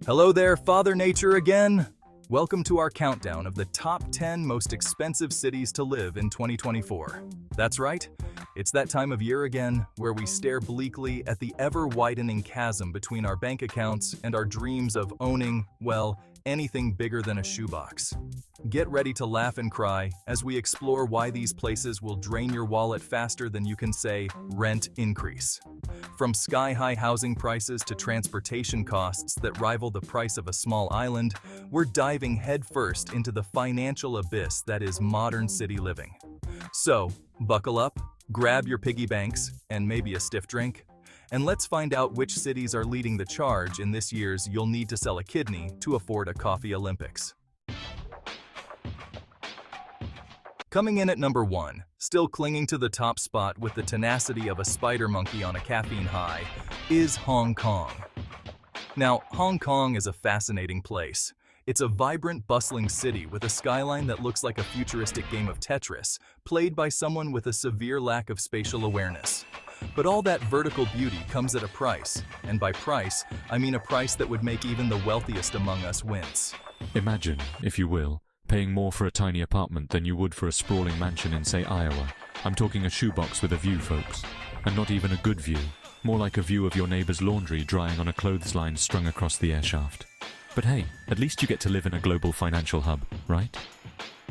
Hello there, Father Nature again! Welcome to our countdown of the top 10 most expensive cities to live in 2024. That's right, it's that time of year again where we stare bleakly at the ever-widening chasm between our bank accounts and our dreams of owning, well, anything bigger than a shoebox. Get ready to laugh and cry as we explore why these places will drain your wallet faster than you can say rent increase. From sky-high housing prices to transportation costs that rival the price of a small island, we're diving headfirst into the financial abyss that is modern city living. So, buckle up, grab your piggy banks, and maybe a stiff drink, and let's find out which cities are leading the charge in this year's You'll Need to Sell a Kidney to Afford a Coffee Olympics. Coming in at number 1, still clinging to the top spot with the tenacity of a spider monkey on a caffeine high, is Hong Kong. Now, Hong Kong is a fascinating place. It's a vibrant, bustling city with a skyline that looks like a futuristic game of Tetris, played by someone with a severe lack of spatial awareness. But all that vertical beauty comes at a price, and by price, I mean a price that would make even the wealthiest among us wince. Imagine, if you will, paying more for a tiny apartment than you would for a sprawling mansion in, say, Iowa. I'm talking a shoebox with a view, folks. And not even a good view. More like a view of your neighbor's laundry drying on a clothesline strung across the air shaft. But hey, at least you get to live in a global financial hub, right?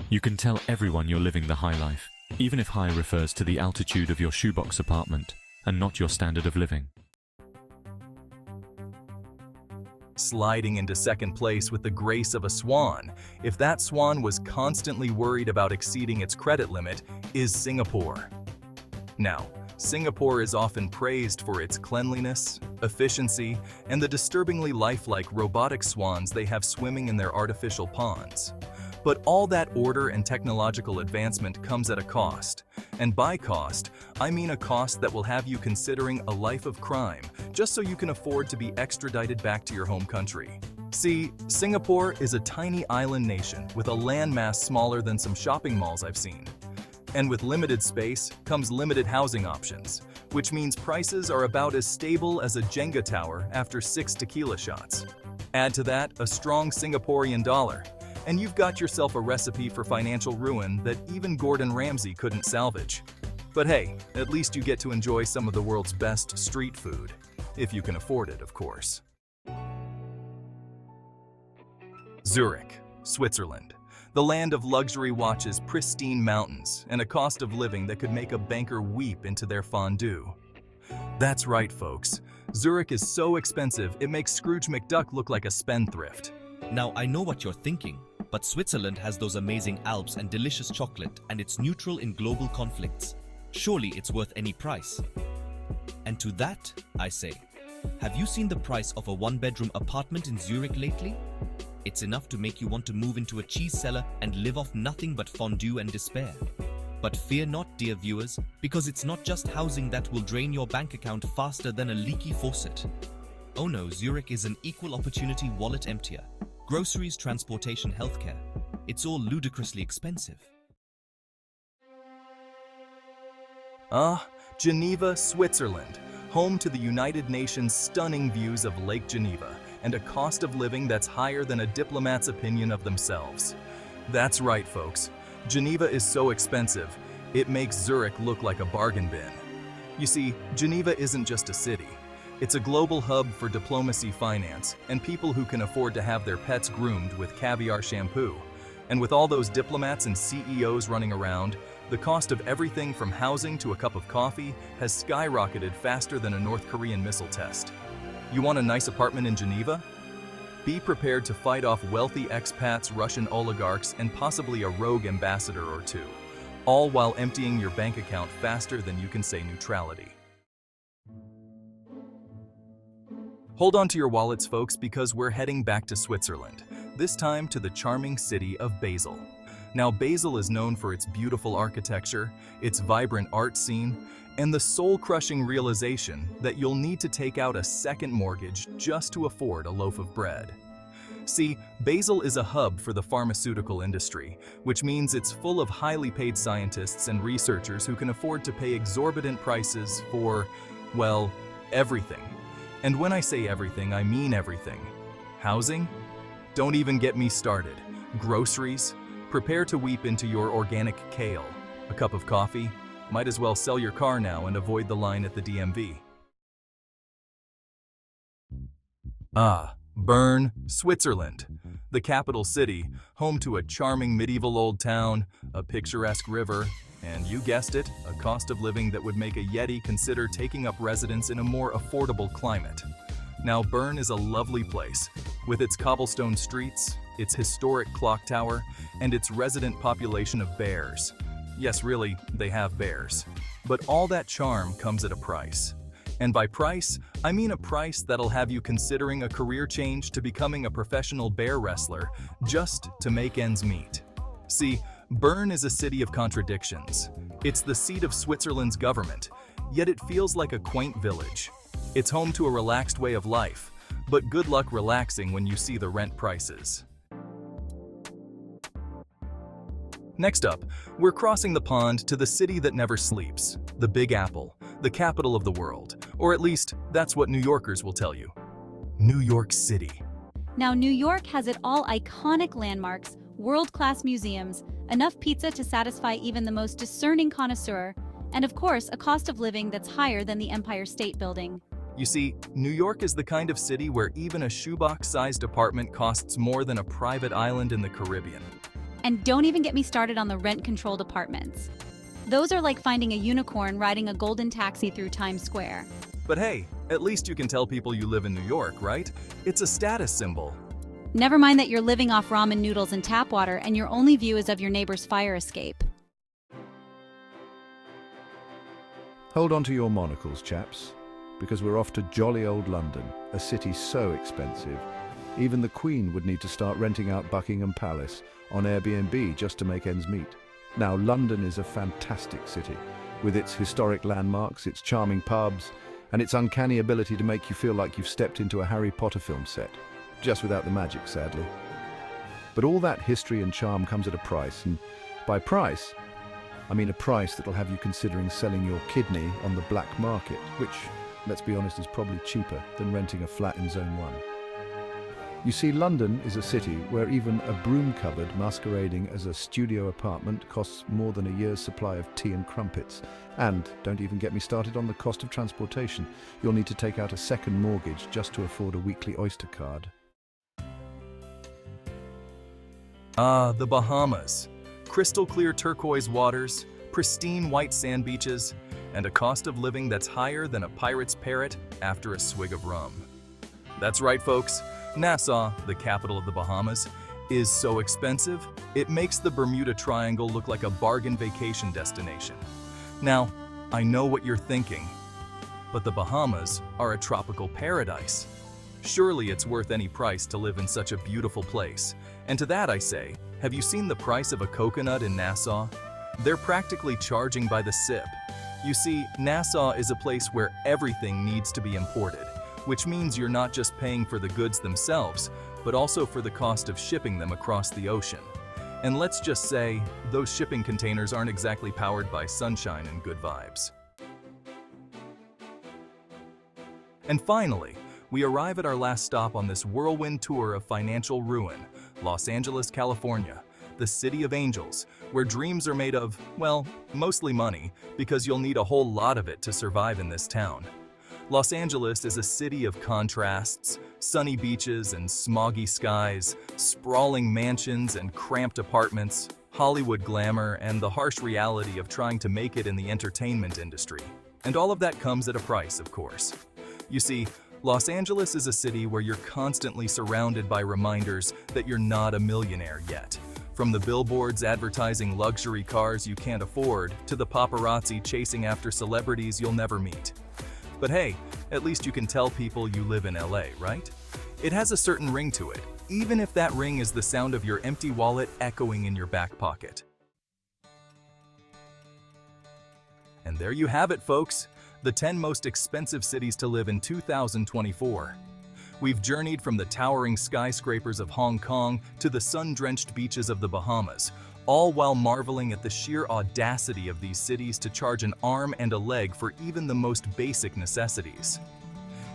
You can tell everyone you're living the high life, even if high refers to the altitude of your shoebox apartment and not your standard of living. Sliding into second place with the grace of a swan, if that swan was constantly worried about exceeding its credit limit, is Singapore. Now, Singapore is often praised for its cleanliness, efficiency, and the disturbingly lifelike robotic swans they have swimming in their artificial ponds. But all that order and technological advancement comes at a cost. And by cost, I mean a cost that will have you considering a life of crime, just so you can afford to be extradited back to your home country. See, Singapore is a tiny island nation with a landmass smaller than some shopping malls I've seen. And with limited space comes limited housing options, which means prices are about as stable as a Jenga tower after 6 tequila shots. Add to that a strong Singaporean dollar, and you've got yourself a recipe for financial ruin that even Gordon Ramsay couldn't salvage. But hey, at least you get to enjoy some of the world's best street food. If you can afford it, of course. Zurich, Switzerland. The land of luxury watches, pristine mountains, and a cost of living that could make a banker weep into their fondue. That's right, folks. Zurich is so expensive, it makes Scrooge McDuck look like a spendthrift. Now, I know what you're thinking, but Switzerland has those amazing Alps and delicious chocolate, and it's neutral in global conflicts. Surely it's worth any price. And to that, I say, have you seen the price of a one-bedroom apartment in Zurich lately? It's enough to make you want to move into a cheese cellar and live off nothing but fondue and despair. But fear not, dear viewers, because it's not just housing that will drain your bank account faster than a leaky faucet. Oh no, Zurich is an equal opportunity wallet emptier. Groceries, transportation, healthcare. It's all ludicrously expensive. Geneva, Switzerland, home to the United Nations' stunning views of Lake Geneva and a cost of living that's higher than a diplomat's opinion of themselves. That's right, folks. Geneva is so expensive, it makes Zurich look like a bargain bin. You see, Geneva isn't just a city. It's a global hub for diplomacy, finance, and people who can afford to have their pets groomed with caviar shampoo. And with all those diplomats and CEOs running around, the cost of everything from housing to a cup of coffee has skyrocketed faster than a North Korean missile test. You want a nice apartment in Geneva? Be prepared to fight off wealthy expats, Russian oligarchs, and possibly a rogue ambassador or two, all while emptying your bank account faster than you can say neutrality. Hold on to your wallets, folks, because we're heading back to Switzerland, this time to the charming city of Basel. Now, Basel is known for its beautiful architecture, its vibrant art scene, and the soul-crushing realization that you'll need to take out a second mortgage just to afford a loaf of bread. See, Basel is a hub for the pharmaceutical industry, which means it's full of highly paid scientists and researchers who can afford to pay exorbitant prices for, well, everything. And when I say everything, I mean everything. Housing? Don't even get me started. Groceries? Prepare to weep into your organic kale. A cup of coffee? Might as well sell your car now and avoid the line at the DMV. Ah, Bern, Switzerland. The capital city, home to a charming medieval old town, a picturesque river, and you guessed it, a cost of living that would make a Yeti consider taking up residence in a more affordable climate. Now, Bern is a lovely place, with its cobblestone streets, its historic clock tower, and its resident population of bears. Yes, really, they have bears. But all that charm comes at a price. And by price, I mean a price that'll have you considering a career change to becoming a professional bear wrestler just to make ends meet. See, Bern is a city of contradictions. It's the seat of Switzerland's government, yet it feels like a quaint village. It's home to a relaxed way of life, but good luck relaxing when you see the rent prices. Next up, we're crossing the pond to the city that never sleeps, the Big Apple, the capital of the world, or at least that's what New Yorkers will tell you. New York City. Now, New York has it all: iconic landmarks, world-class museums, enough pizza to satisfy even the most discerning connoisseur, and of course, a cost of living that's higher than the Empire State Building. You see, New York is the kind of city where even a shoebox-sized apartment costs more than a private island in the Caribbean. And don't even get me started on the rent-controlled apartments. Those are like finding a unicorn riding a golden taxi through Times Square. But hey, at least you can tell people you live in New York, right? It's a status symbol. Never mind that you're living off ramen noodles and tap water and your only view is of your neighbor's fire escape. Hold on to your monocles, chaps, because we're off to jolly old London, a city so expensive. Even the Queen would need to start renting out Buckingham Palace on Airbnb just to make ends meet. Now, London is a fantastic city, with its historic landmarks, its charming pubs, and its uncanny ability to make you feel like you've stepped into a Harry Potter film set, just without the magic, sadly. But all that history and charm comes at a price, and by price, I mean a price that'll have you considering selling your kidney on the black market, which, let's be honest, is probably cheaper than renting a flat in Zone 1. You see, London is a city where even a broom cupboard masquerading as a studio apartment costs more than a year's supply of tea and crumpets. And don't even get me started on the cost of transportation. You'll need to take out a second mortgage just to afford a weekly Oyster card. Ah, the Bahamas. Crystal clear turquoise waters, pristine white sand beaches, and a cost of living that's higher than a pirate's parrot after a swig of rum. That's right, folks. Nassau, the capital of the Bahamas, is so expensive, it makes the Bermuda Triangle look like a bargain vacation destination. Now, I know what you're thinking, but the Bahamas are a tropical paradise. Surely it's worth any price to live in such a beautiful place. And to that I say, have you seen the price of a coconut in Nassau? They're practically charging by the sip. You see, Nassau is a place where everything needs to be imported, which means you're not just paying for the goods themselves, but also for the cost of shipping them across the ocean. And let's just say, those shipping containers aren't exactly powered by sunshine and good vibes. And finally, we arrive at our last stop on this whirlwind tour of financial ruin, Los Angeles, California, the city of angels, where dreams are made of, well, mostly money, because you'll need a whole lot of it to survive in this town. Los Angeles is a city of contrasts, sunny beaches and smoggy skies, sprawling mansions and cramped apartments, Hollywood glamour, and the harsh reality of trying to make it in the entertainment industry. And all of that comes at a price, of course. You see, Los Angeles is a city where you're constantly surrounded by reminders that you're not a millionaire yet. From the billboards advertising luxury cars you can't afford to the paparazzi chasing after celebrities you'll never meet. But hey, at least you can tell people you live in LA, right? It has a certain ring to it, even if that ring is the sound of your empty wallet echoing in your back pocket. And there you have it, folks, the 10 most expensive cities to live in 2024. We've journeyed from the towering skyscrapers of Hong Kong to the sun-drenched beaches of the Bahamas, all while marveling at the sheer audacity of these cities to charge an arm and a leg for even the most basic necessities.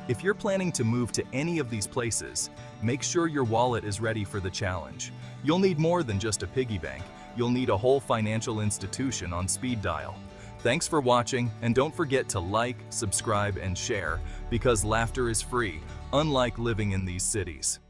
If you're planning to move to any of these places, make sure your wallet is ready for the challenge. You'll need more than just a piggy bank. You'll need a whole financial institution on speed dial. Thanks for watching, and don't forget to like, subscribe, and share, because laughter is free, unlike living in these cities.